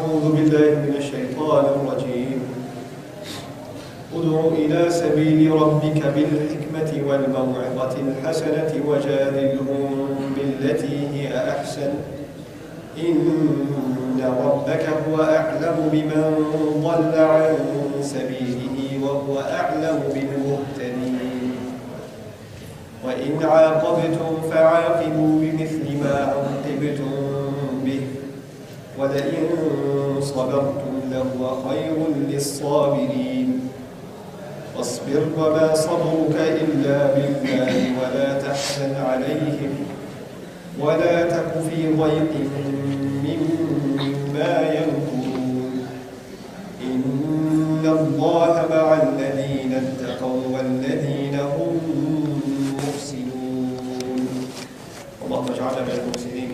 أعوذ بالله من الشيطان الرجيم ادع إلى سبيل ربك بالحكمة والموعظة الحسنة وجادلهم بالتي هي أحسن إن ربك هو أعلم بمن ضل عن سبيله وهو أعلم بالمهتدين وإن عاقبتم فعاقبوا بمثل ما عوقبتم به ولئن صبرتم لهو خير للصابرين واصبر وما صبرك إلا بالله ولا تحزن عليهم ولا تك في ضيق مما يمكرون إن الله مع الذين اتقوا والذين هم محسنون اللهم اجعلنا من المحسنين.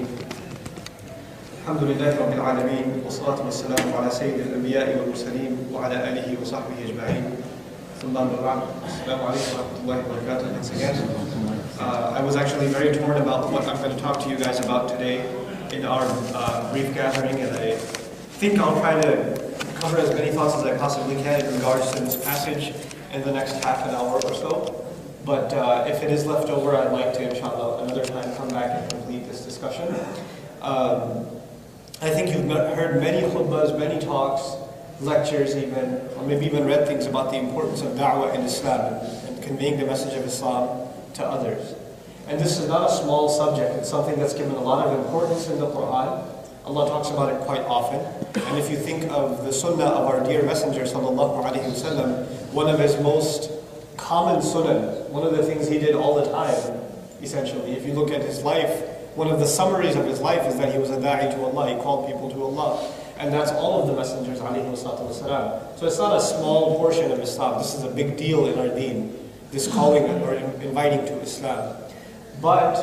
الحمد لله رب العالمين والصلاة والسلام على سيد الأنبياء والمرسلين وعلى آله وصحبه أجمعين. Assalamu alaikum wa rahmatullahi wa barakatuh. Once again, I was actually very torn about what I'm going to talk to you guys about today in our brief gathering, and I think I'll try to cover as many thoughts as I possibly can in regards to this passage in the next half an hour or so. But if it is left over, I'd like to, inshallah, another time come back and complete this discussion. I think you've heard many khutbahs, many talks, lectures even, or maybe even read things about the importance of da'wah in Islam and conveying the message of Islam to others. And this is not a small subject, it's something that's given a lot of importance in the Quran. Allah talks about it quite often. And if you think of the sunnah of our dear Messenger sallallahu alaihi wasallam, one of his most common sunnah, one of the things he did all the time, essentially, if you look at his life, one of the summaries of his life is that he was a da'i to Allah, he called people to Allah. And that's all of the messengers, alayhi wassalatu wassalam. So it's not a small portion of Islam. This is a big deal in our deen, this calling or inviting to Islam. But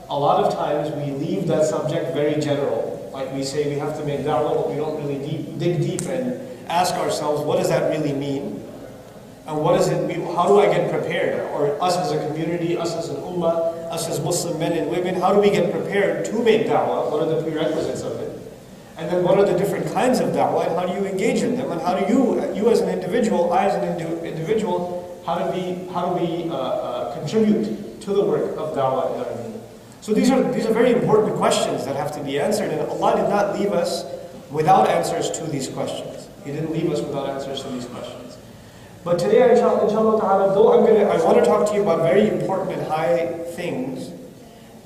a lot of times we leave that subject very general. Like we say we have to make da'wah, but we don't really dig deep and ask ourselves, what does that really mean? And what does it mean? How do I get prepared? Or us as a community, us as an ummah, us as Muslim men and women, how do we get prepared to make da'wah? What are the prerequisites of it? And then what are the different kinds of da'wah and how do you engage in them? And how do you as an individual, I as an individual, how do we contribute to the work of da'wah in our deen? So these are very important questions that have to be answered, and Allah did not leave us without answers to these questions. He didn't leave us without answers to these questions. But today, inshallah ta'ala, though I want to talk to you about very important and high things,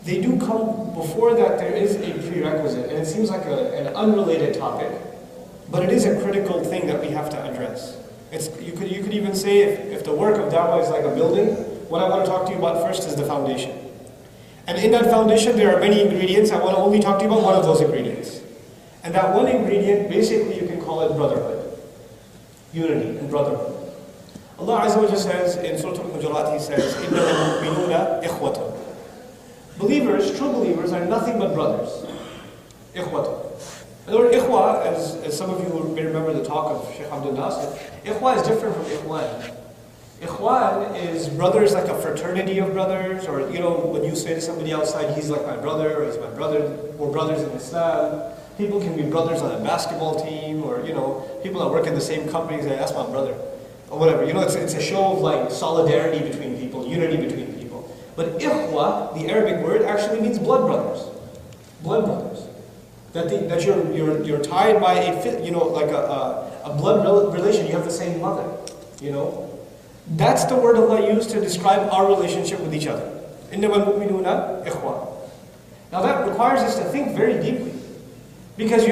they do come before that. There is a prerequisite, and it seems like an unrelated topic, but it is a critical thing that we have to address. You could even say if the work of da'wah is like a building, what I want to talk to you about first is the foundation. And in that foundation there are many ingredients. I want to only talk to you about one of those ingredients. And that one ingredient, basically you can call it brotherhood. Unity and brotherhood. Allah Azza wa Jalla says in Surah Al-Hujurat, He says, إِنَّمَا الْمُؤْمِنُونَ إِخْوَةٌ. Believers, true believers, are nothing but brothers. Ikhwata. The word ikhwa, as some of you may remember the talk of Sheikh Abdul Nasir, ikhwa is different from ikhwan. Ikhwan is brothers, like a fraternity of brothers, or when you say to somebody outside, he's like my brother, or he's my brother, we're brothers in Islam. People can be brothers on a basketball team, or people that work in the same company say, that's my brother, or whatever. It's a show of like solidarity between people, unity between people. But ikhwa, the Arabic word, actually means blood brothers. Blood brothers. That you're tied by a blood relation. You have the same mother. That's the word Allah used to describe our relationship with each other. إِنَّمَا الْمُؤْمِنُونَ إِخْوَةٌ. Now that requires us to think very deeply. Because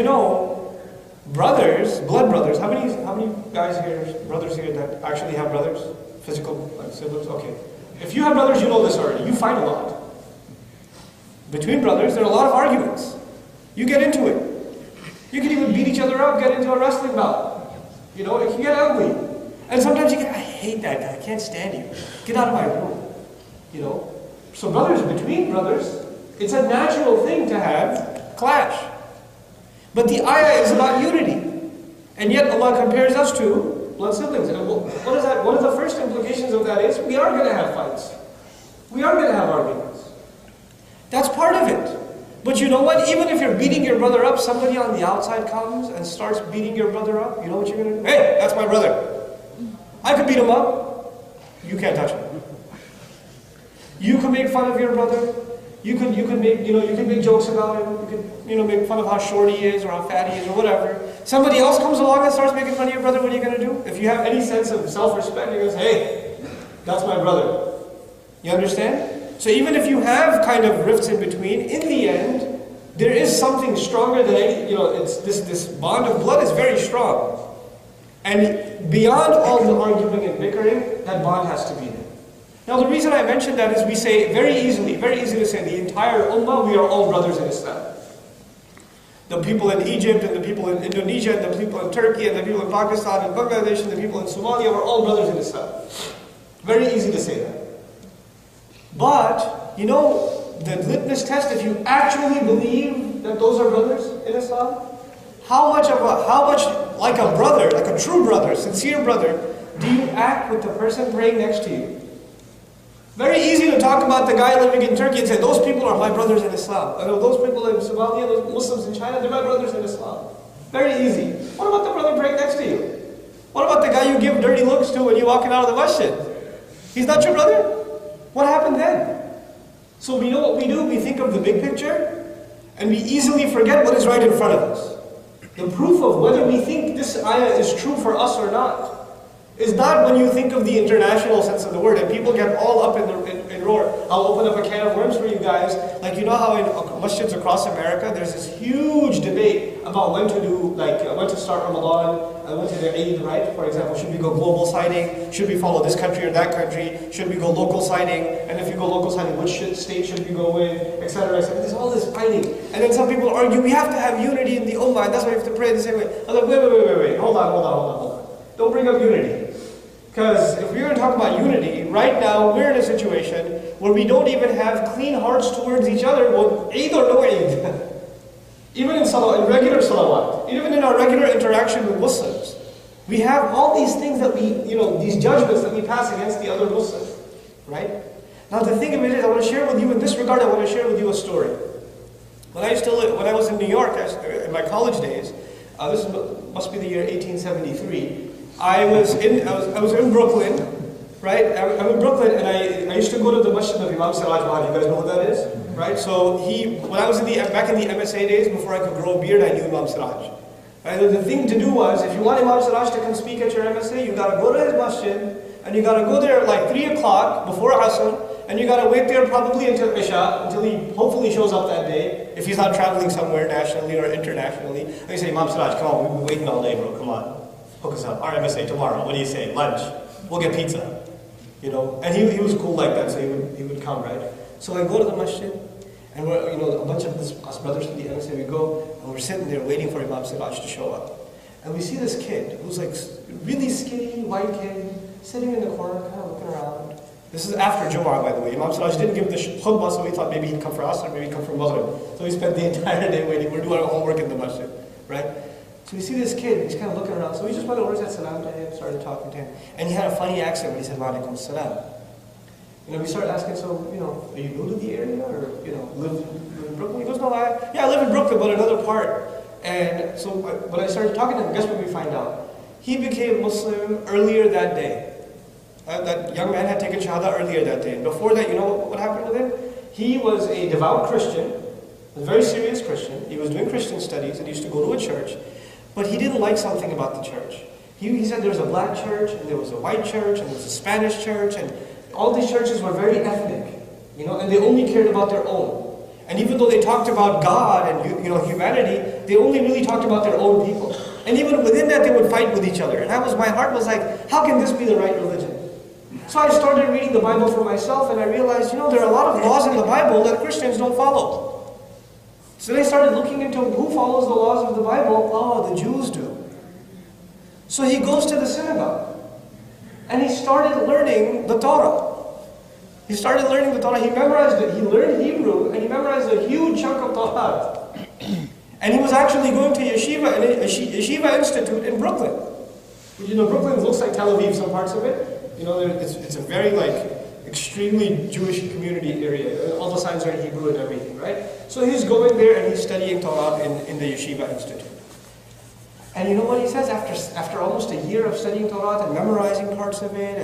brothers, blood brothers, how many guys here, brothers here that actually have brothers? Physical siblings? Okay. If you have brothers, you know this already. You fight a lot. Between brothers, there are a lot of arguments. You get into it. You can even beat each other up, get into a wrestling bout. It can get ugly. And sometimes I hate that guy, I can't stand you. Get out of my room. So between brothers, it's a natural thing to have clash. But the ayah is about unity. And yet Allah compares us to blood siblings. And what is that? One of the first implications of that is we are going to have fights. We are going to have arguments. That's part of it. But But you know what? Even if you're beating your brother up, somebody on the outside comes and starts beating your brother up, you know what you're going to do? Hey, that's my brother. I could beat him up. You can't touch him. You can make fun of your brother. You can make jokes about him. You can make fun of how short he is or how fat he is or whatever. Somebody else comes along and starts making fun of your brother. What are you going to do? If you have any sense of self-respect, you're going to say, hey, that's my brother. You understand? So even if you have kind of rifts in between, in the end, there is something stronger than any, it's this bond of blood is very strong. And beyond all the arguing and bickering, that bond has to be there. Now the reason I mentioned that is we say very easily to say the entire ummah, we are all brothers in Islam. The people in Egypt and the people in Indonesia and the people in Turkey and the people in Pakistan and Bangladesh and the people in Somalia are all brothers in Islam. Very easy to say that. But, the litmus test, if you actually believe that those are brothers in Islam, how much like a brother, like a true brother, sincere brother, do you act with the person praying next to you? Very easy to talk about the guy living in Turkey and say, those people are my brothers in Islam. Those people in Somalia, those Muslims in China, they're my brothers in Islam. Very easy. What about the brother praying next to you? What about the guy you give dirty looks to when you're walking out of the masjid? He's not your brother? What happened then? So we know what we do. We think of the big picture, and we easily forget what is right in front of us. The proof of whether we think this ayah is true for us or not is not when you think of the international sense of the word, and people get all up in roar. I'll open up a can of worms for you guys. Like, you know how in masjids across America, there's this huge debate about when to do, when to start Ramadan, and when to do Eid, right? For example, should we go global sighting? Should we follow this country or that country? Should we go local sighting? And if you go local sighting, which state should we go with? Etc. There's all this fighting. And then some people argue, we have to have unity in the ummah, and that's why we have to pray the same way. I'm like, wait. Hold on. Don't bring up unity. Because if we're going to talk about unity, right now we're in a situation where we don't even have clean hearts towards each other, well, Eid or no Eid. Even in regular salawat, even in our regular interaction with Muslims, we have all these things that these judgments that we pass against the other Muslims, right? Now the thing of it is, I want to share with you, in this regard, I want to share with you a story. When I was in New York, in my college days, this must be the year 1873, I was in Brooklyn, right? I'm in Brooklyn, and I used to go to the masjid of Imam Siraj Mahal. You guys know what that is, right? So when I was back in the MSA days, before I could grow a beard, I knew Imam Siraj. Right? The thing to do was, if you want Imam Siraj to come speak at your MSA, you got to go to his masjid, and you got to go there at like 3 o'clock before Asr, and you got to wait there probably until Isha, until he hopefully shows up that day, if he's not traveling somewhere nationally or internationally. And you say, Imam Siraj, come on, we've been waiting all day, bro, come on. Hook us up. Our MSA tomorrow. What do you say? Lunch. We'll get pizza. And he was cool like that, so he would come, right? So I go to the masjid, and we're, a bunch of us brothers from the MSA, we go, and we're sitting there waiting for Imam Siraj to show up. And we see this kid, who's like really skinny, white kid, sitting in the corner, kind of looking around. This is after Jumu'ah, by the way. Imam Siraj didn't give the khutbah, so we thought maybe he'd come for Asr, maybe he'd come for Maghrib. So we spent the entire day waiting. We're doing our homework in the masjid, right? So we see this kid, he's kind of looking around. So we just went over, said salam to him, started talking to him. And he had a funny accent when he said, wa alaikum salam. We started asking, so, are you new to the area, or, live in Brooklyn? He goes, no, I live in Brooklyn, but another part. And so when I started talking to him, guess what we find out? He became Muslim earlier that day. That young man had taken Shahada earlier that day. And before that, you know what happened with him? He was a devout Christian, a very serious Christian. He was doing Christian studies, and he used to go to a church. But he didn't like something about the church. He said there was a black church, and there was a white church, and there was a Spanish church, and all these churches were very ethnic, and they only cared about their own. And even though they talked about God and humanity, they only really talked about their own people. And even within that, they would fight with each other. And my heart was like, how can this be the right religion? So I started reading the Bible for myself, and I realized, there are a lot of laws in the Bible that Christians don't follow. So they started looking into who follows the laws of the Bible. Oh, the Jews do. So he goes to the synagogue, and he started learning the Torah. He started learning the Torah. He memorized it. He learned Hebrew, and he memorized a huge chunk of Torah. And he was actually going to Yeshiva Institute in Brooklyn. Brooklyn looks like Tel Aviv, some parts of it. It's a very extremely Jewish community area. All the signs are in Hebrew and everything, right? So he's going there and he's studying Torah in the Yeshiva Institute. And you know what he says? After almost a year of studying Torah and memorizing parts of it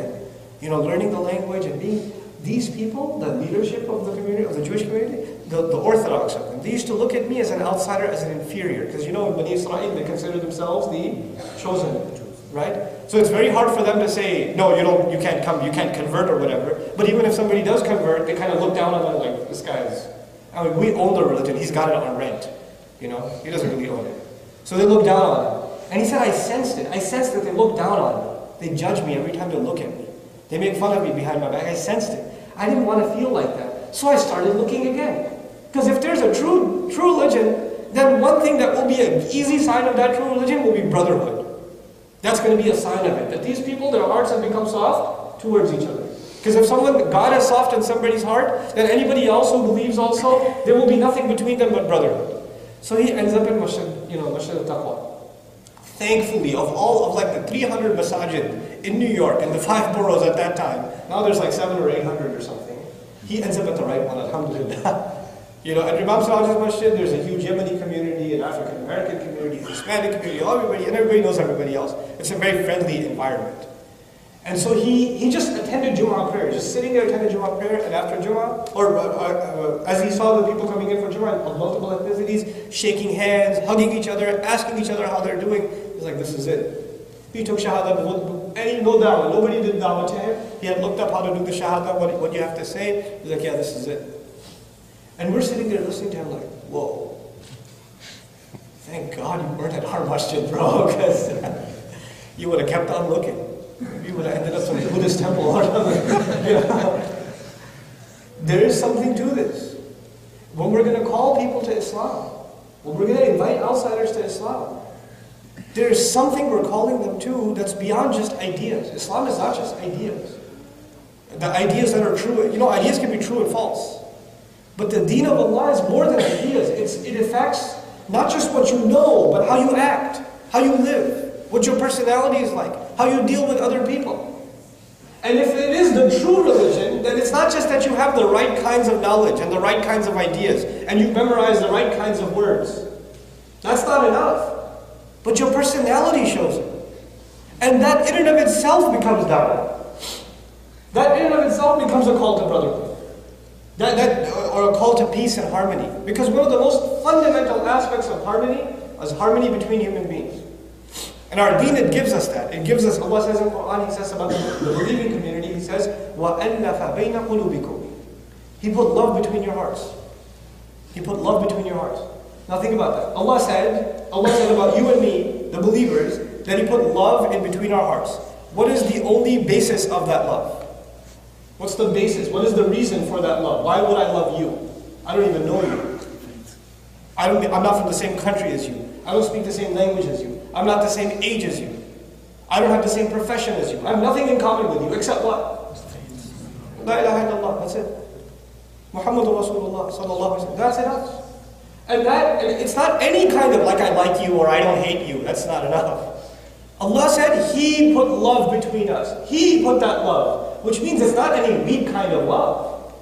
and learning the language and being, these people, the leadership of the community, of the Jewish community, the Orthodox of them, they used to look at me as an outsider, as an inferior. Because in Bani Israel, they consider themselves the chosen, right? So it's very hard for them to say, no, you can't come, you can't convert or whatever. But even if somebody does convert, they kind of look down on them like, this guy's, we own the religion, he's got it on rent. He doesn't really own it. So they look down on him. And he said, I sensed it. I sensed that they look down on me. They judge me every time they look at me. They make fun of me behind my back. I sensed it. I didn't want to feel like that. So I started looking again. Because if there's a true religion, then one thing that will be an easy sign of that true religion will be brotherhood. That's going to be a sign of it. That these people, their hearts have become soft towards each other. Because if God has softened somebody's heart, then anybody else who believes also, there will be nothing between them but brotherhood. So he ends up in Masjid al-Taqwa. Thankfully, of all of the 300 masajid in New York, in the 5 boroughs at that time, now there's 700 or 800 or something, he ends up at the right one, alhamdulillah. At Imam Siraj's masjid, there's a huge Yemeni community, an African American community, a Hispanic community, everybody knows everybody else. It's a very friendly environment. And so he just attended Jumu'ah prayer, just sitting there attended Jumu'ah prayer, and after Jumu'ah, or as he saw the people coming in for Jumu'ah of multiple ethnicities, shaking hands, hugging each other, asking each other how they're doing, he's like, this is it. He took Shahada, no da'wah, nobody did da'wah to him. He had looked up how to do the Shahada, what you have to say. He's like, yeah, this is it. And we're sitting there listening to him like, whoa. Thank God you weren't at our masjid, bro, because you would have kept on looking. You would have ended up some Buddhist temple or something. There is something to this. When we're going to call people to Islam, when we're going to invite outsiders to Islam, there is something we're calling them to that's beyond just ideas. Islam is not just ideas. The ideas that are true, ideas can be true and false. But the deen of Allah is more than ideas. It affects not just what you know, but how you act, how you live, what your personality is like, how you deal with other people. And if it is the true religion, then it's not just that you have the right kinds of knowledge and the right kinds of ideas, and you memorize the right kinds of words. That's not enough. But your personality shows it. And that in and of itself becomes da'wah. That in and of itself becomes a call to brotherhood. Or a call to peace and harmony. Because one of the most fundamental aspects of harmony is harmony between human beings. And our deen, it gives us that. It gives us, Allah says in the Quran, He says about the believing community, He says, وَأَلَّفَ بَيْنَ قُلُوبِكُمْ. He put love between your hearts. He put love between your hearts. Now think about that. Allah said about you and me, the believers, that He put love in between our hearts. What is the only basis of that love? What's the basis? What is the reason for that love? Why would I love you? I don't even know you. I'm not from the same country as you. I don't speak the same language as you. I'm not the same age as you. I don't have the same profession as you. I have nothing in common with you except what? La ilaha illallah. That's it. Muhammadur Rasulullah sallallahu alaihi wasallam. That's enough. And it's not any kind of I like you or I don't hate you. That's not enough. Allah said He put love between us. He put that love. Which means it's not any weak kind of love.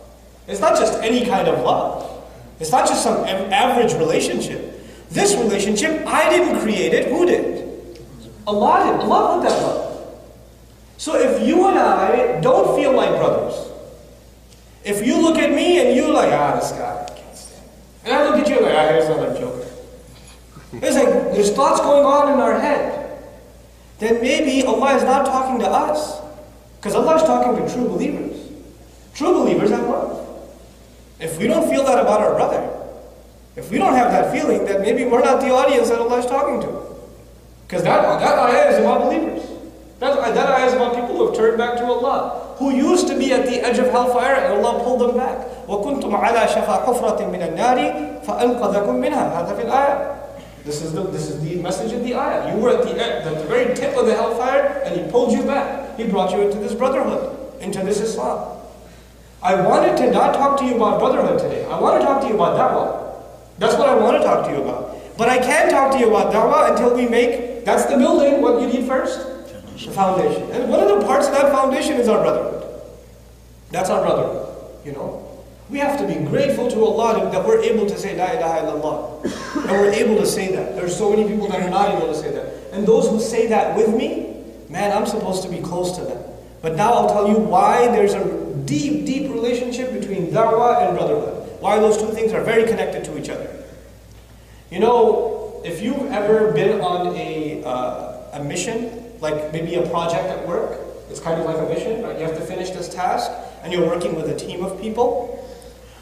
It's not just any kind of love. It's not just some average relationship. This relationship, I didn't create it. Who did? Allah did. Allah put that love. So if you and I don't feel like brothers, if you look at me and you're like, this guy, I can't stand him. And I look at you like, here's another joker. It's like, there's thoughts going on in our head. Then maybe Allah is not talking to us. Because Allah is talking to true believers. True believers have love. If we don't feel that about our brother, if we don't have that feeling, then maybe we're not the audience that Allah is talking to. Because that ayah is about believers. That ayah is about people who have turned back to Allah, who used to be at the edge of hellfire and Allah pulled them back. وَكُنْتُمْ عَلَى شَفَا حُفْرَةٍ مِنَ النَّارِ فَأَنْقَذَكُمْ مِنْهَا. هذا في الآية. This is the message of the ayah. You were at the very tip of the hellfire and He pulled you back. He brought you into this brotherhood, into this Islam. I wanted to not talk to you about brotherhood today. I want to talk to you about da'wah. That's what I want to talk to you about. But I can't talk to you about da'wah until we make, that's the building, what you need first? The foundation. And one of the parts of that foundation is our brotherhood. That's our brother, you know. We have to be grateful to Allah that we're able to say La ilaha illallah. And we're able to say that. There's so many people that are not able to say that. And those who say that with me, man, I'm supposed to be close to them. But now I'll tell you why there's a deep, deep relationship between da'wah and brotherhood. Why those two things are very connected to each other. You know, if you've ever been on a mission, like maybe a project at work, it's kind of like a mission, right? You have to finish this task, and you're working with a team of people,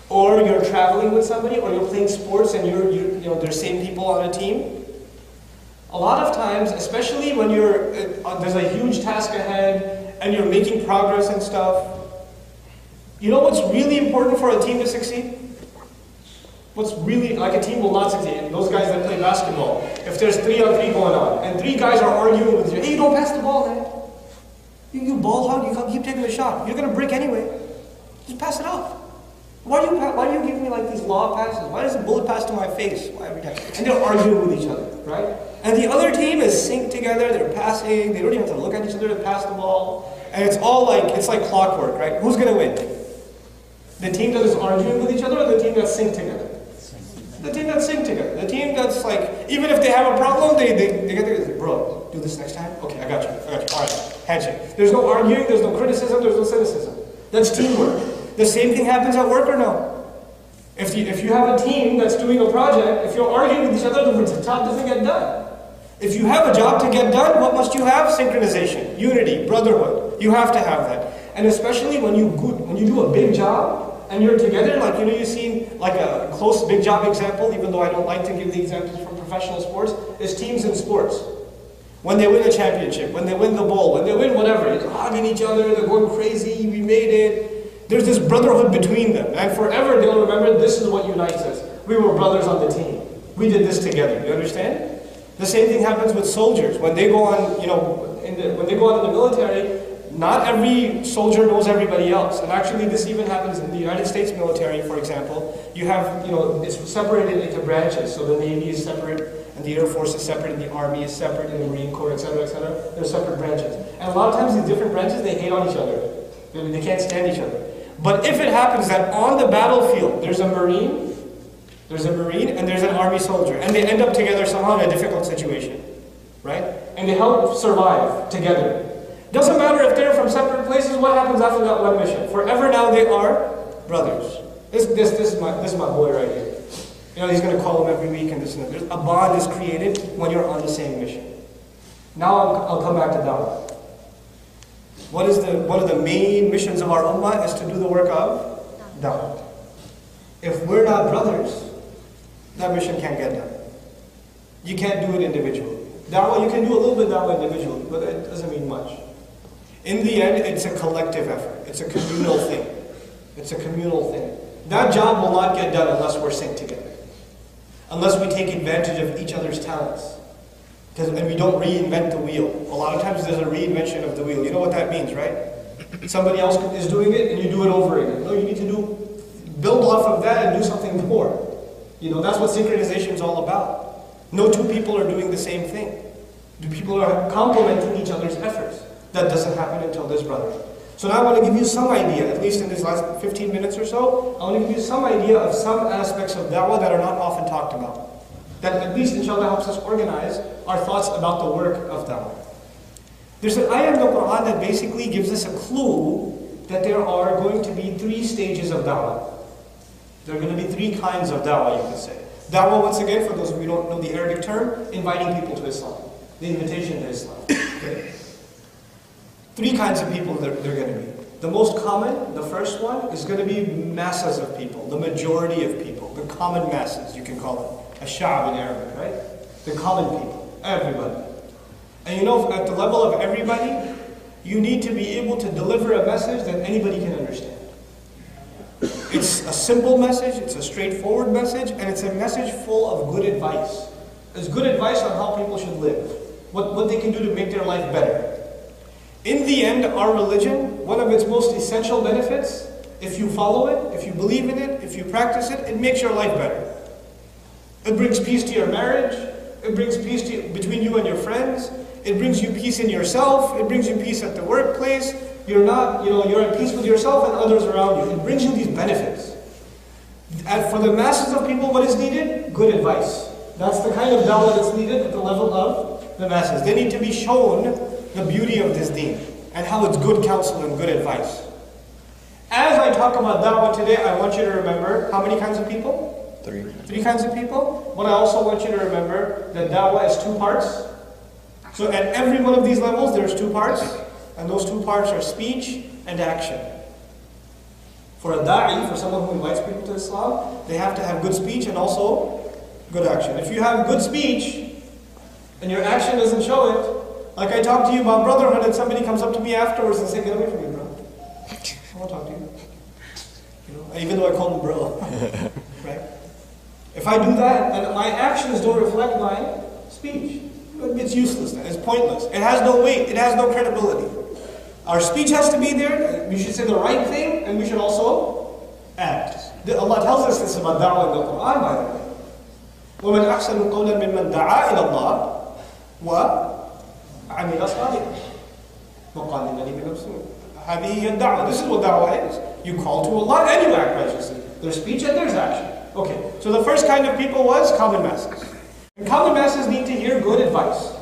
or you're traveling with somebody, or you're playing sports and you know there's same people on a team. A lot of times, especially when there's a huge task ahead and you're making progress and stuff, you know what's really important for a team to succeed? What's really, like a team will not succeed. And those guys that play basketball, if there's 3-on-3 going on, and 3 guys are arguing with you, hey, don't pass the ball, man. You ball hog, you keep taking the shot. You're going to break anyway. Just pass it off. Why do you give me like these law passes? Why does a bullet pass to my face? Why every time? And they're arguing with each other, right? And the other team is synced together, they're passing, they don't even have to look at each other to pass the ball. And it's all like, it's like clockwork, right? Who's going to win? The team that is arguing with each other, or the team that's synced together? The team that's synced together. The team that's like, even if they have a problem, they get together, bro, do this next time? Okay, I got you. All right, handshake. There's no arguing, there's no criticism, there's no cynicism. That's teamwork. The same thing happens at work or no? If you have a team that's doing a project, if you're arguing with each other, the job doesn't get done. If you have a job to get done, what must you have? Synchronization, unity, brotherhood. You have to have that. And especially when you do a big job, and you're together, like, you know, you've seen like a close big job example, even though I don't like to give the examples from professional sports, is teams in sports. When they win a championship, when they win the bowl, when they win whatever, they're hugging each other, they're going crazy, we made it. There's this brotherhood between them. And forever they'll remember this is what unites us. We were brothers on the team. We did this together, you understand? The same thing happens with soldiers. When they go on, you know, when they go out in the military, not every soldier knows everybody else. And actually this even happens in the United States military, for example. You have, you know, it's separated into branches. So the Navy is separate, and the Air Force is separate, and the Army is separate, and the Marine Corps, etc., etc. They're separate branches. And a lot of times these different branches, they hate on each other. They can't stand each other. But if it happens that on the battlefield, there's a Marine, and there's an Army soldier, and they end up together somehow in a difficult situation, right? And they help survive together. Doesn't matter if they're from separate places, what happens after that one mission? Forever now they are brothers. This is my boy right here. You know, he's going to call him every week and this and that. A bond is created when you're on the same mission. Now I'll come back to Dawah. One of the main missions of our ummah is to do the work of Dawah. If we're not brothers, that mission can't get done. You can't do it individually. Dawah, you can do a little bit of Dawah individually, but it doesn't mean much. In the end, it's a collective effort. It's a communal thing. It's a communal thing. That job will not get done unless we're synced together. Unless we take advantage of each other's talents. And we don't reinvent the wheel. A lot of times there's a reinvention of the wheel. You know what that means, right? Somebody else is doing it and you do it over again. No, you need to build off of that and do something more. You know, that's what synchronization is all about. No two people are doing the same thing. People are complementing each other's efforts. That doesn't happen until this brother. So now I want to give you some idea, at least in these last 15 minutes or so, I want to give you some idea of some aspects of da'wah that are not often talked about. That at least, inshallah, helps us organize our thoughts about the work of da'wah. There's an ayah in the Quran that basically gives us a clue that there are going to be 3 stages of da'wah. There are going to be 3 kinds of da'wah, you could say. Da'wah, once again, for those of you who don't know the Arabic term, inviting people to Islam. The invitation to Islam. Okay? 3 kinds of people they're going to be. The most common, the first one, is going to be masses of people, the majority of people, the common masses, you can call it. A-sha'b in Arabic, right? The common people, everybody. And you know, at the level of everybody, you need to be able to deliver a message that anybody can understand. It's a simple message, it's a straightforward message, and it's a message full of good advice. It's good advice on how people should live, what they can do to make their life better. In the end, our religion, one of its most essential benefits, if you follow it, if you believe in it, if you practice it, it makes your life better. It brings peace to your marriage, it brings peace between you and your friends, it brings you peace in yourself, it brings you peace at the workplace, You're not, you're at peace with yourself and others around you. It brings you these benefits. And for the masses of people, what is needed? Good advice. That's the kind of dawah that's needed at the level of the masses. They need to be shown the beauty of this deen and how it's good counsel and good advice. As I talk about da'wah today, I want you to remember how many kinds of people? Three kinds of people. But I also want you to remember that da'wah is two parts. So at every one of these levels, there's two parts. And those two parts are speech and action. For a da'i, for someone who invites people to Islam, they have to have good speech and also good action. If you have good speech and your action doesn't show it, like I talked to you about brotherhood and somebody comes up to me afterwards and says, get away from me, bro. I won't talk to you. Even though I call him bro. Right? If I do that and my actions don't reflect my speech, it's useless, it's pointless. It has no weight, it has no credibility. Our speech has to be there, we should say the right thing, and we should also act. Allah tells us this about da'wah in the Quran, by the way. وَمَنْ أَحْسَنُ قَوْلًا مِمَّنْ دَعَا إِلَى اللَّهِ وَعَمِلَ صَالِحًا وَقَالَ إِنَّنِي مِنَ الْمُسْلِمِينَ. هذه هي الدعوة. This is what da'wah is. You call to Allah and you act righteously. There's speech and there's action. Okay, so the first kind of people was common masses. And common masses need to hear good advice.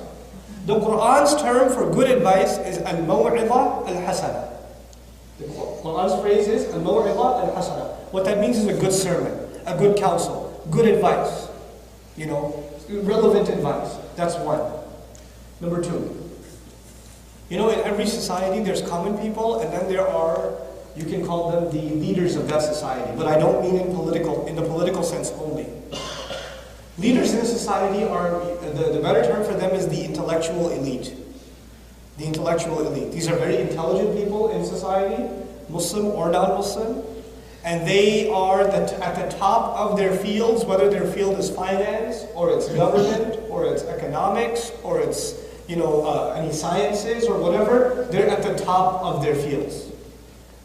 The Quran's term for good advice is al-maw'idha al-hasana. The Quran's phrase is al-maw'idha al-hasana. What that means is a good sermon, a good counsel, good advice. Relevant advice. That's one. Number two. In every society there's common people and then there are, you can call them the leaders of that society. But I don't mean in the political sense only. Leaders in a society are, the better term for them is the intellectual elite. The intellectual elite. These are very intelligent people in society, Muslim or non-Muslim, and they are at the top of their fields, whether their field is finance, or it's government, or it's economics, or it's any sciences or whatever. They're at the top of their fields.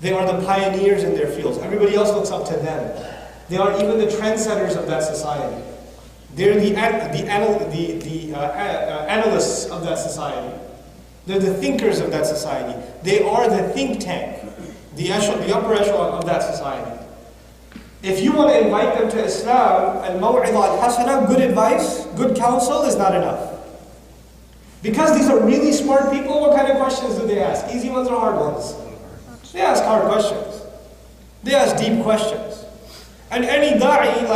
They are the pioneers in their fields. Everybody else looks up to them. They are even the trendsetters of that society. They're the analysts of that society. They're the thinkers of that society. They are the think tank, the upper echelon of that society. If you want to invite them to Islam, al-maw'idha al-hasana, good advice, good counsel is not enough. Because these are really smart people, what kind of questions do they ask? Easy ones or hard ones? They ask hard questions. They ask deep questions. And any da'i,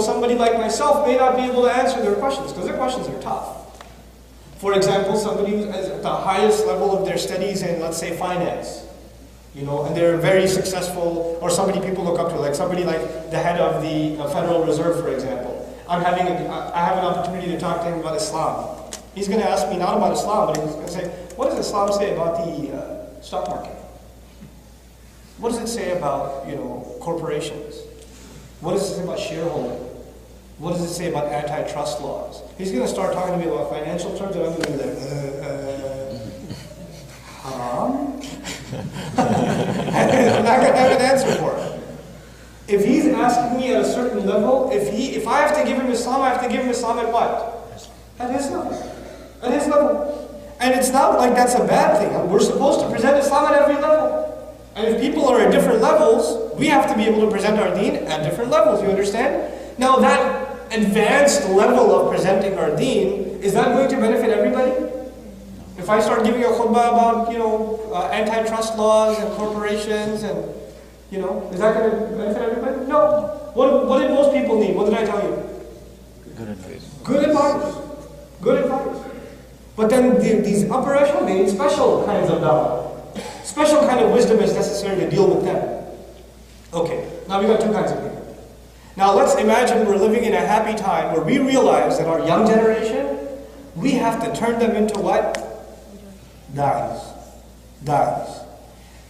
somebody like myself, may not be able to answer their questions, because their questions are tough. For example, somebody who's at the highest level of their studies in, let's say, finance, and they're very successful, or somebody people look up to, like somebody like the head of the Federal Reserve, for example. I have an opportunity to talk to him about Islam. He's going to ask me not about Islam, but he's going to say, what does Islam say about the stock market? What does it say about, corporations? What does it say about shareholding? What does it say about antitrust laws? He's going to start talking to me about financial terms, and I'm going to be like, haram? I'm not going to have an answer for it. If he's asking me at a certain level, if I have to give him Islam, I have to give him Islam at what? At his level. At his level. And it's not like that's a bad thing. We're supposed to present Islam at every level. And if people are at different levels, we have to be able to present our deen at different levels, you understand? Now that advanced level of presenting our deen, is that going to benefit everybody? If I start giving a khutbah about, antitrust laws and corporations and, is that going to benefit everybody? No. What did most people need? What did I tell you? Good advice. Good advice. Good advice. But then these upper echelon, they need special kinds of dawah. Special kind of wisdom is necessary to deal with them. Okay, now we got two kinds of people. Now let's imagine we're living in a happy time where we realize that our young generation, we have to turn them into what? Da'is.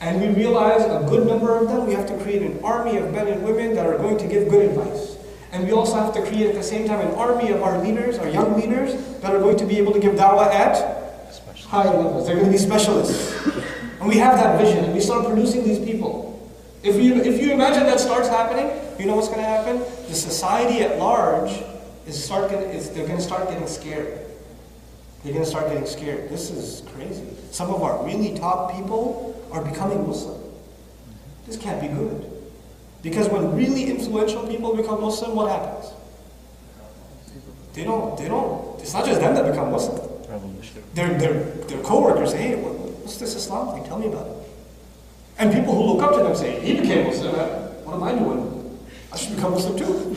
And we realize a good number of them, we have to create an army of men and women that are going to give good advice. And we also have to create at the same time an army of our leaders, our young leaders, that are going to be able to give da'wah at higher levels. They're going to be specialists. And we have that vision, and we start producing these people. If you imagine that starts happening, you know what's going to happen? The society at large they're going to start getting scared. They're going to start getting scared. This is crazy. Some of our really top people are becoming Muslim. This can't be good. Because when really influential people become Muslim, what happens? They don't, it's not just them that become Muslim. Their co-workers say, hey, what's this Islam thing? Tell me about it. And people who look up to them say, he became Muslim, what am I doing? I should become Muslim too.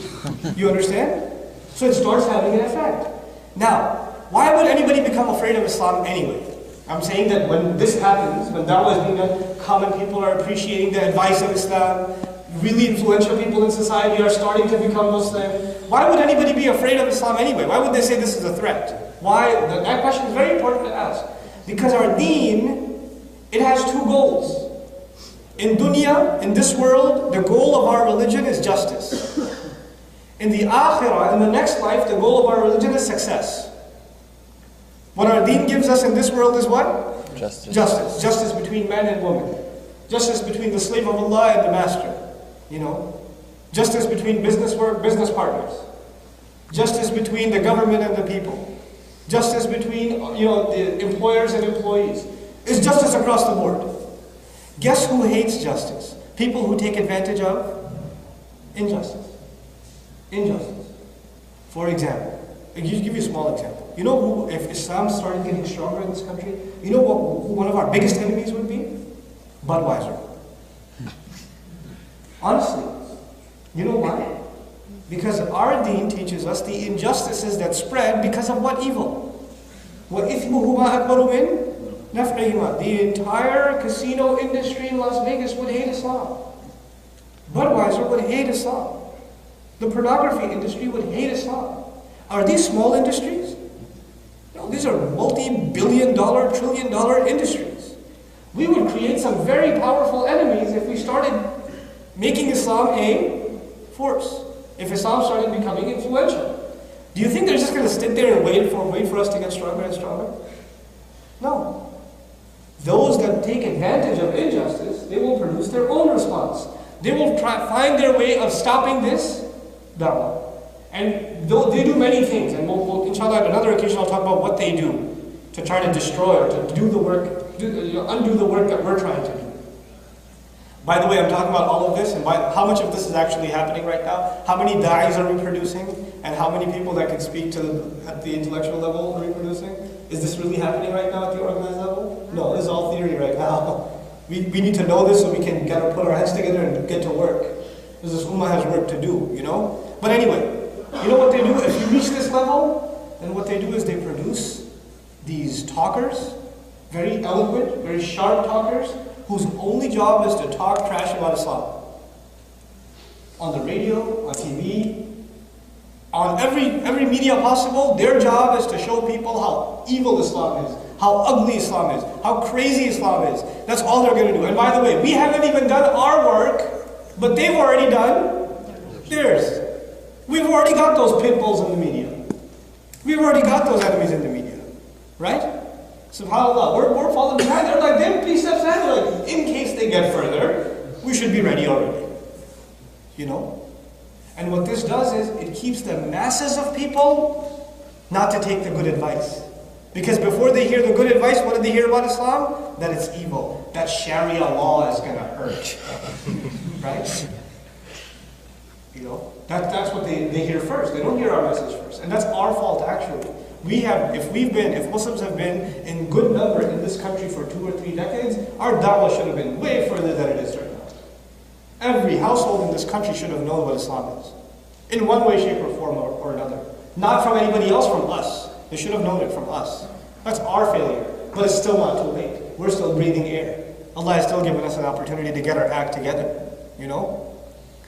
You understand? So it starts having an effect. Now, why would anybody become afraid of Islam anyway? I'm saying that when this happens, when da'wah is being done, common people are appreciating the advice of Islam, really influential people in society are starting to become Muslim. Why would anybody be afraid of Islam anyway? Why would they say this is a threat? Why? That question is very important to ask. Because our deen, it has two goals. In dunya, in this world, the goal of our religion is justice. In the akhirah, in the next life, the goal of our religion is success. What our deen gives us in this world is what? Justice. Justice. Justice between man and woman. Justice between the slave of Allah and the master. Justice between business partners. Justice between the government and the people. Justice between, the employers and employees. It's justice across the board. Guess who hates justice? People who take advantage of injustice. Injustice. For example, I'll give you a small example. You know who, if Islam started getting stronger in this country, you know who one of our biggest enemies would be? Budweiser. Honestly. You know why? Because our deen teaches us the injustices that spread because of what evil? وَإِثْمُهُمَا أَكْبَرُ مِنْ نَفْعِهِمَا. The entire casino industry in Las Vegas would hate Islam. Budweiser would hate Islam. The pornography industry would hate Islam. Are these small industries? No, these are multi-billion-dollar, trillion-dollar industries. We would create some very powerful enemies if we started making Islam a force. If Islam started becoming influential. Do you think they're just going to sit there and wait for us to get stronger and stronger? No. Those that take advantage of injustice, they will produce their own response. They will find their way of stopping this da'wah. And they do many things, and we'll inshallah, at another occasion, I'll talk about what they do to try to destroy or to do the work, undo the work that we're trying to do. By the way, I'm talking about all of this, and how much of this is actually happening right now? How many da'is are we producing? And how many people that can speak at the intellectual level are we producing? Is this really happening right now at the organized level? No, this is all theory right now. We need to know this so we can put our heads together and get to work. Because this ummah has work to do, But anyway, you know what they do? If you reach this level, then what they do is they produce these talkers, very eloquent, very sharp talkers, whose only job is to talk trash about Islam. On the radio, on TV, on every media possible, their job is to show people how evil Islam is, how ugly Islam is, how crazy Islam is. That's all they're going to do. And by the way, we haven't even done our work, but they've already done theirs. We've already got those pit bulls in the media. We've already got those enemies in the media. Right? SubhanAllah, we're falling behind. They're like, they're 3 steps ahead. They're like, in case they get further, we should be ready already. And what this does is, it keeps the masses of people not to take the good advice. Because before they hear the good advice, what did they hear about Islam? That it's evil. That Sharia law is going to hurt. Right? That's what they hear first. They don't hear our message first. And that's our fault, actually. If Muslims have been in good number in this country for 2 or 3 decades, our da'wah should have been way further than it is right now. Every household in this country should have known what Islam is. In one way, shape, or form or another. Not from anybody else, from us. They should have known it from us. That's our failure. But it's still not too late. We're still breathing air. Allah has still given us an opportunity to get our act together.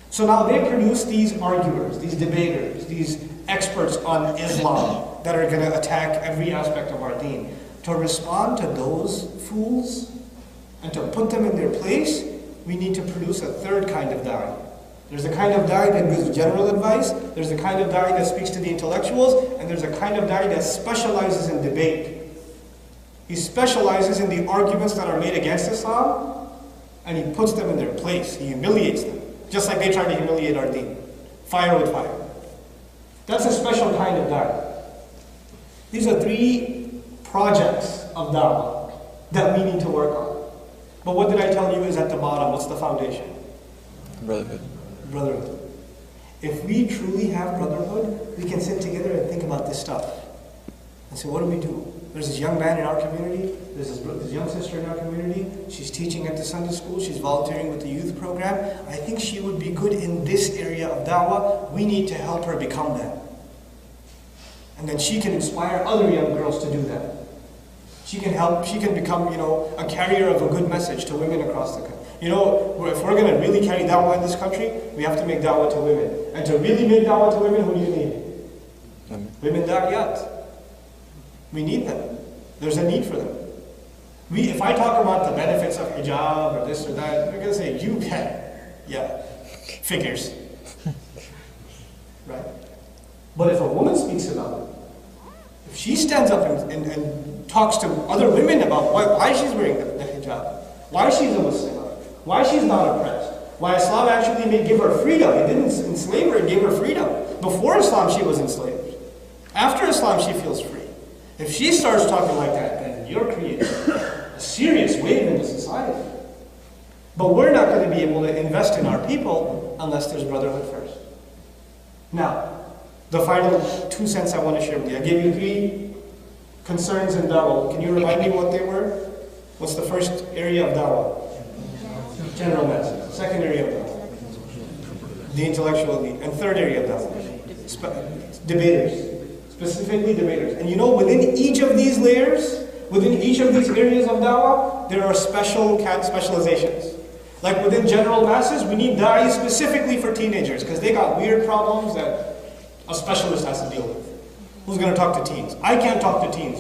So now they produce these arguers, these debaters, these experts on Islam that are going to attack every aspect of our deen. To respond to those fools and to put them in their place, we need to produce a third kind of da'i. There's a kind of da'i that gives general advice, there's a kind of da'i that speaks to the intellectuals, and there's a kind of da'i that specializes in debate. He specializes in the arguments that are made against Islam, and he puts them in their place. He humiliates them. Just like they try to humiliate our deen. Fire with fire. That's a special kind of da'wah. These are 3 projects of da'wah that we need to work on. But what did I tell you is at the bottom? What's the foundation? Brotherhood. Brotherhood. If we truly have brotherhood, we can sit together and think about this stuff. And say, what do we do? There's this young man in our community, there's this young sister in our community, she's teaching at the Sunday school, she's volunteering with the youth program. I think she would be good in this area of da'wah. We need to help her become that. And then she can inspire other young girls to do that. She can become, a carrier of a good message to women across the country. If we're going to really carry da'wah in this country, we have to make da'wah to women. And to really make da'wah to women, who do you need? Women da'iyat. We need them. There's a need for them. If I talk about the benefits of hijab or this or that, they're going to say, you can. Yeah, figures. Right? But if a woman speaks about it, if she stands up and talks to other women about why she's wearing the hijab, why she's a Muslim, why she's not oppressed, why Islam actually may give her freedom. It didn't enslave her, it gave her freedom. Before Islam, she was enslaved. After Islam, she feels free. If she starts talking like that, then you're creating a serious wave into society. But we're not going to be able to invest in our people unless there's brotherhood first. Now, the final 2 cents I want to share with you. I gave you 3 concerns in da'wah. Can you remind me what they were? What's the first area of da'wah? General message. Second area of da'wah? The intellectual elite. And third area of da'wah? Debaters. Specifically debaters. And within each of these layers, within each of these areas of da'wah, there are specializations. Like within general masses, we need da'i specifically for teenagers because they got weird problems that a specialist has to deal with. Who's going to talk to teens? I can't talk to teens.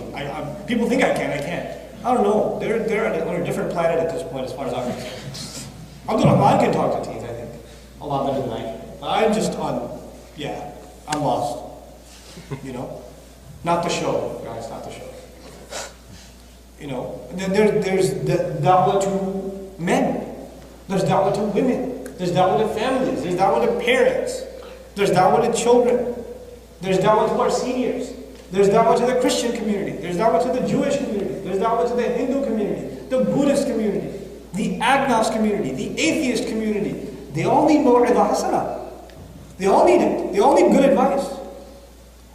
People think I can, I can't. I don't know. They're on a different planet at this point as far as I'm concerned. Abdul Rahman can talk to teens, I think. A lot better than I can. But I'm just I'm lost. Not the show, guys, not the show. Then there's the da'wah to men. There's da'wah to women. There's da'wah to families. There's da'wah to parents. There's da'wah to children. There's da'wah to our seniors. There's da'wah to the Christian community. There's da'wah to the Jewish community. There's da'wah to the Hindu community, the Buddhist community, the agnos community, the atheist community. They all need maw'idah hasana. They all need it. They all need good advice.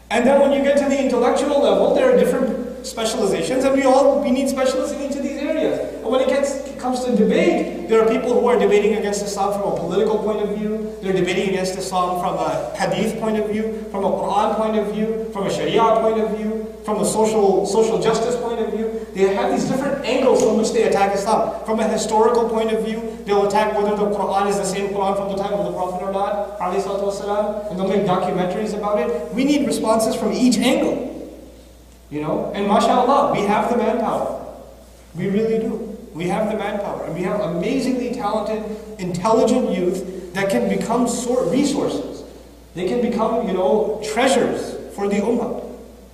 And then when you get to the intellectual level, there are different specializations, and we need specialists in each of these areas. And when it comes to debate, there are people who are debating against Islam from a political point of view, they're debating against Islam from a hadith point of view, from a Quran point of view, from a Sharia point of view, from a social justice point of view. They have these different angles from which they attack Islam. From a historical point of view, they'll attack whether the Quran is the same Quran from the time of the Prophet or not, and they'll make documentaries about it. We need responses from each angle. And mashallah, we have the manpower. We really do. We have the manpower. And we have amazingly talented, intelligent youth that can become resources. They can become, treasures for the ummah.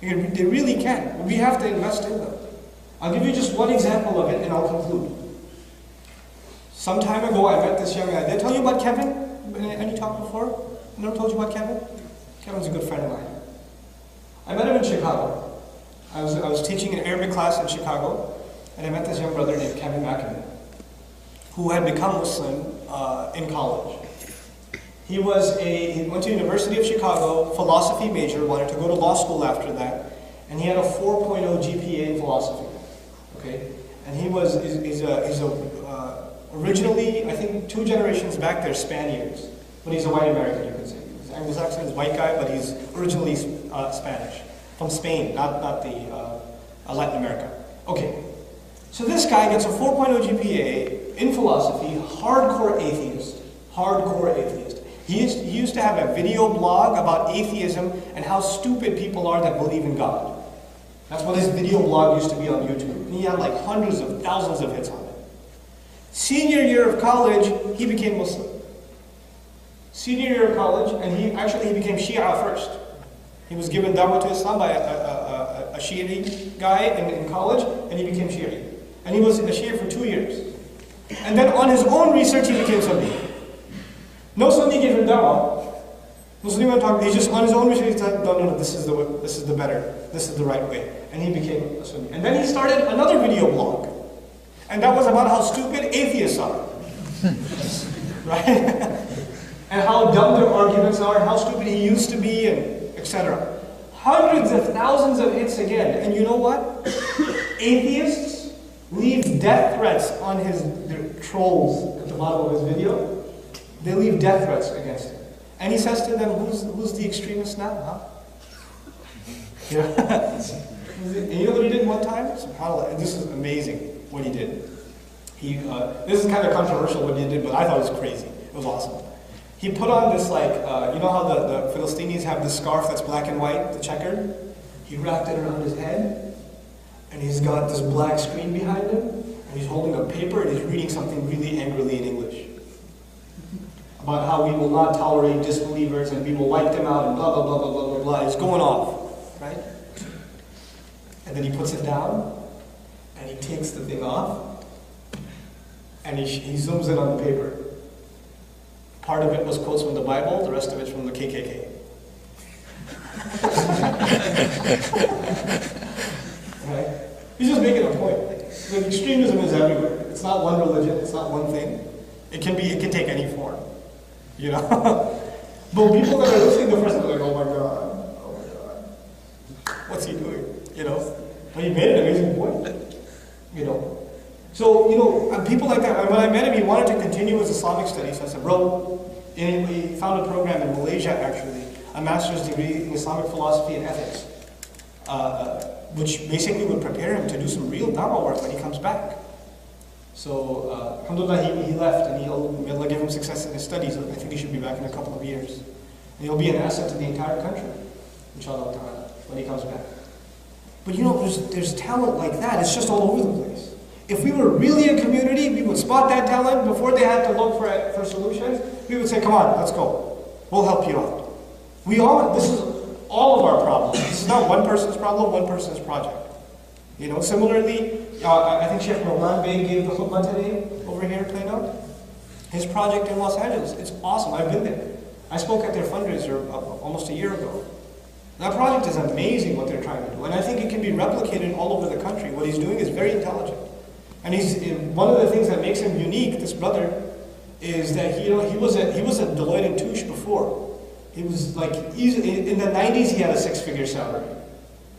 They really can. We have to invest in them. I'll give you just one example of it and I'll conclude. Some time ago I met this young guy. Did I tell you about Kevin? Any talk before? I never told you about Kevin? Kevin's a good friend of mine. I met him in Chicago. I was teaching an Arabic class in Chicago, and I met this young brother named Kevin McAdoo, who had become Muslim in college. He went to University of Chicago, philosophy major, wanted to go to law school after that, and he had a 4.0 GPA in philosophy. Okay, and originally, I think 2 generations back, they're Spaniards, but he's a white American, you could say. He's Anglo-Saxon, he's a white guy, but he's originally Spanish, from Spain, not Latin America. Okay, so this guy gets a 4.0 GPA in philosophy, hardcore atheist. He used to have a video blog about atheism and how stupid people are that believe in God. That's what his video blog used to be on YouTube. And he had like hundreds of thousands of hits on it. Senior year of college, he became Muslim. Senior year of college, and he became Shia first. He was given dawah to Islam by a Shia guy in college, and he became Shia. And he was a Shia for 2 years. And then on his own research, he became Sunni. No Sunni gave him dawah. Muslim talk. He just on his own research, he said, no, this is the right way. And he became a Sunni. And then he started another video blog. And that was about how stupid atheists are. Right? And how dumb their arguments are, and how stupid he used to be, and etc. Hundreds of thousands of hits again. And you know what? Atheists leave death threats on their trolls at the bottom of his video. They leave death threats against him. And he says to them, who's the extremist now, huh? Yeah. And you know what he did one time? SubhanAllah, this is amazing what he did. This is kind of controversial what he did, but I thought it was crazy. It was awesome. He put on this you know how the Philistines have this scarf that's black and white, the checkered? He wrapped it around his head, and he's got this black screen behind him, and he's holding a paper, and he's reading something really angrily in English. About how we will not tolerate disbelievers, and we will wipe them out, and blah, blah, blah, blah, blah, blah, blah. It's going off, right? And then he puts it down, and he takes the thing off, and he zooms in on the paper. Part of it was quotes from the Bible, the rest of it's from the KKK. Right? He's just making a point. Like, extremism is everywhere. It's not one religion, it's not one thing. It can take any form. You know? But people that are listening to the first are like, oh my God, what's he doing? You know? But he made an amazing point. You know? So, you know, people like that, when I met him, he wanted to continue his Islamic studies. So I said, bro, he found a program in Malaysia, actually, a master's degree in Islamic philosophy and ethics, which basically would prepare him to do some real dawah work when he comes back. So, alhamdulillah, he left, and may Allah give him success in his studies. I think he should be back in a couple of years. And he'll be an asset to the entire country, inshallah ta'ala, when he comes back. But you know, there's talent like that. It's just all over the place. If we were really a community, we would spot that talent before they had to look for solutions. We would say, come on, let's go. We'll help you out. This is all of our problems. This is not one person's problem, one person's project. You know, similarly, I think Sheikh Nouman Ali gave the khutbah today over here in Plano. His project in Los Angeles, it's awesome. I've been there. I spoke at their fundraiser almost a year ago. That project is amazing what they're trying to do. And I think it can be replicated all over the country. What he's doing is very intelligent. And one of the things that makes him unique, this brother, is that he was at Deloitte and Touche before. He was like, in the 90s he had a 6-figure salary.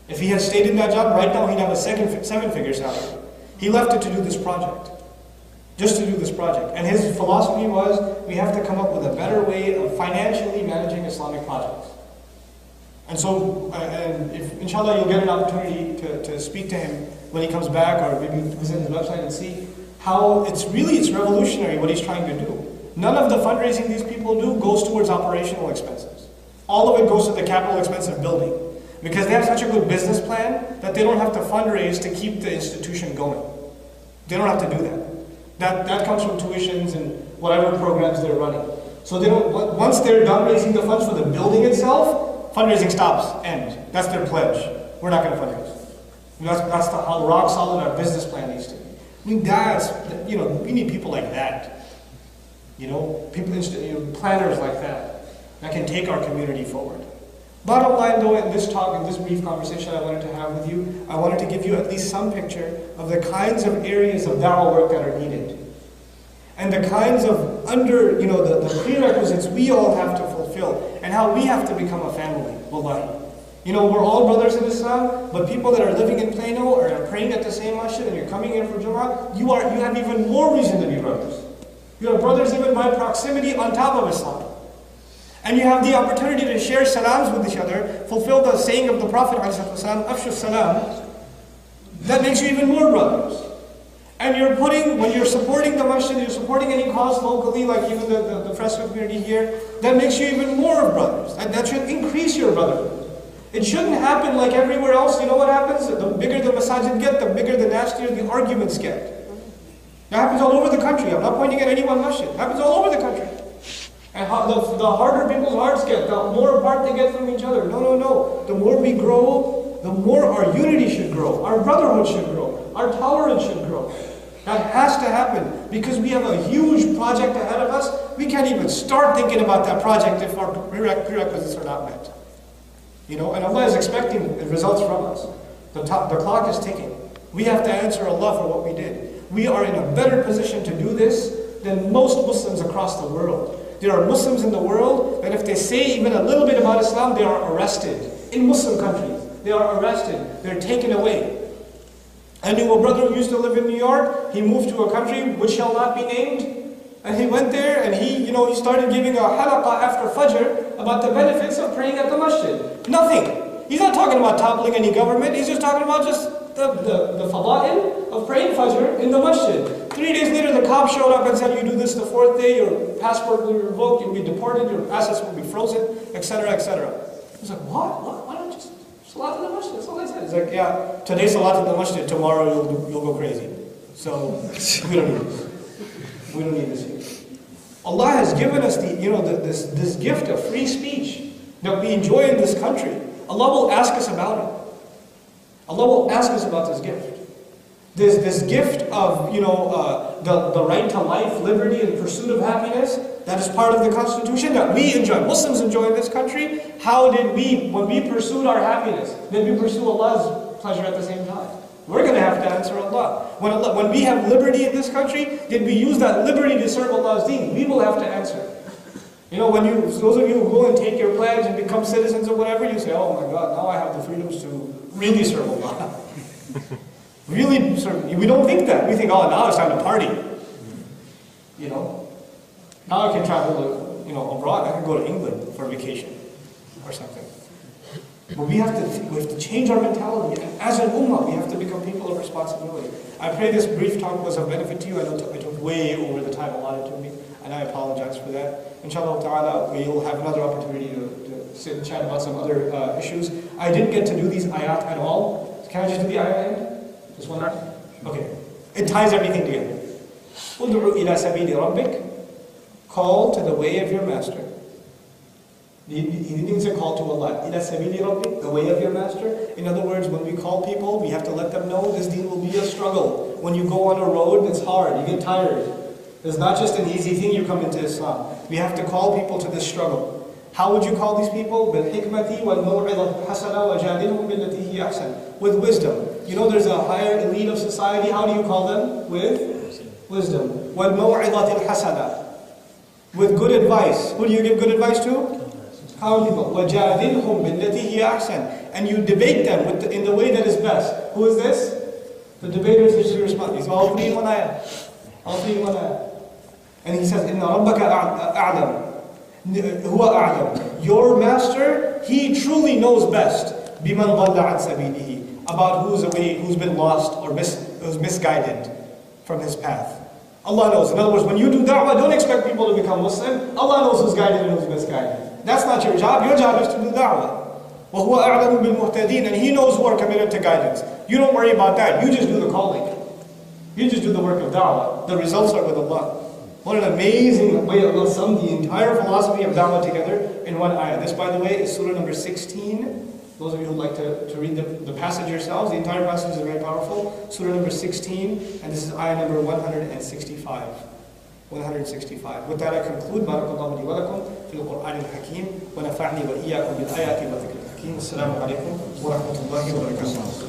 If he had stayed in that job, right now he'd have a 7-figure salary. He left it to do this project. Just to do this project. And his philosophy was, we have to come up with a better way of financially managing Islamic projects. And so, if inshallah you'll get an opportunity to speak to him when he comes back, or maybe visit his website and see how it's revolutionary what he's trying to do. None of the fundraising these people do goes towards operational expenses. All of it goes to the capital expense of building. Because they have such a good business plan that they don't have to fundraise to keep the institution going. They don't have to do that. That comes from tuitions and whatever programs they're running. So they don't. Once they're done raising the funds for the building itself, fundraising stops, ends. That's their pledge. We're not going to fundraise. That's how rock solid our business plan needs to be. I mean, we need people like that. People, planners like that can take our community forward. Bottom line though, in this talk, in this brief conversation I wanted to have with you, I wanted to give you at least some picture of the kinds of areas of da'wah work that are needed. And the kinds of the prerequisites we all have to fulfill, and how we have to become a family, wallahi. We're all brothers in Islam, but people that are living in Plano or are praying at the same masjid and you're coming here for Jumu'ah, you have even more reason to be brothers. You are brothers even by proximity on top of Islam. And you have the opportunity to share salams with each other, fulfill the saying of the Prophet ﷺ, Afshu salam. That makes you even more brothers. And when you're supporting the masjid, you're supporting any cause locally, like even the fresco community here, that makes you even more brothers. That should increase your brotherhood. It shouldn't happen like everywhere else. You know what happens? The bigger the masajid get, the bigger the nastier the arguments get. That happens all over the country. I'm not pointing at any one masjid. It happens all over the country. And the harder people's hearts get, the more apart they get from each other. No. The more we grow, the more our unity should grow. Our brotherhood should grow. Our tolerance should grow. That has to happen because we have a huge project ahead of us. We can't even start thinking about that project if our prerequisites are not met. And Allah is expecting results from us. The clock is ticking. We have to answer Allah for what we did. We are in a better position to do this than most Muslims across the world. There are Muslims in the world that if they say even a little bit about Islam, they are arrested. In Muslim countries, they are arrested. They're taken away. I knew a brother who used to live in New York. He moved to a country which shall not be named. And he went there and he started giving a halaqah after Fajr about the benefits of praying at the masjid. Nothing. He's not talking about toppling any government. He's just talking about just the fada'il of praying Fajr in the masjid. 3 days later, the cops showed up and said, you do this the 4th day, your passport will be revoked, you'll be deported, your assets will be frozen, etc., etc. He's like, what? Why not just salat in the masjid? That's all I said. He's like, yeah, today salat in the masjid, tomorrow you'll go crazy. So, we don't need this. We don't need this here. Allah has given us this gift of free speech that we enjoy in this country. Allah will ask us about it. Allah will ask us about this gift. This gift of the right to life, liberty, and pursuit of happiness, that is part of the Constitution that we enjoy. Muslims enjoy in this country. How did we, when we pursued our happiness, did we pursue Allah's pleasure at the same time? We're going to have to answer Allah. When we have liberty in this country, did we use that liberty to serve Allah's deen? We will have to answer. Those of you who go and take your pledge and become citizens or whatever, you say, oh my God, now I have the freedoms to really serve Allah. Really serve. We don't think that. We think, oh, now it's time to party. Now I can travel abroad. I can go to England for a vacation or something. But we have to change our mentality. And as an ummah, we have to become people of responsibility. I pray this brief talk was of benefit to you. I know I took way over the time allotted to me, and I apologize for that. Inshallah ta'ala, we will have another opportunity to sit and chat about some other issues. I didn't get to do these ayat at all. Can I just do the ayat end? Just one more? Okay. It ties everything together. Ud'u ila sabili rabbik. Call to the way of your master. He didn't say call to Allah. Ila sabili rabbik, the way of your master. In other words, when we call people, we have to let them know this deen will be a struggle. When you go on a road, it's hard. You get tired. It's not just an easy thing you come into Islam. We have to call people to this struggle. How would you call these people? بِالْحِكْمَةِ وَالْمَوْعِظَةِ الْحَسَنَةِ وَجَادِلْهُمْ بِالَّتِي هِيَ أَحْسَنُ. With wisdom. There's a higher elite of society. How do you call them? With wisdom. وَالْمَوْعِظَةِ الْحَسَنَةِ. With good advice. Who do you give good advice to? Common people. وَجَادِلْهُمْ بِالَّتِي هِيَ أَحْسَنُ. And you debate them in the way that is best. Who is this? The debaters usually respond. These all three in one ayah. All three in one ayah. And he says, إِنَّ رَبَّكَ أَعْلَمُ. هُوَ أَعْلَمُ. Your master, he truly knows best. بِمَنْ ضَلَّ عَنْ سَبِيلِهِ. About who's been lost or who's misguided from his path. Allah knows. In other words, when you do da'wah, don't expect people to become Muslim. Allah knows who's guided and who's misguided. That's not your job. Your job is to do da'wah. وَهُوَ أَعْلَمُ بِالْمُهْتَدِينَ. And he knows who are committed to guidance. You don't worry about that. You just do the calling. You just do the work of da'wah. The results are with Allah. What an amazing way Allah summed the entire philosophy of da'wah together in one ayah. This, by the way, is surah number 16. Those of you who would like to read the passage yourselves, the entire passage is very powerful. Surah number 16, and this is ayah number 165. 165. With that I conclude. Barakallahu li wa lakum fil Qur'an al-Hakim wa nafa'ni wa iyyakum bil ayati wa dhikr al-Hakim. Assalamu alaikum wa rahmatullahi wa barakatuh.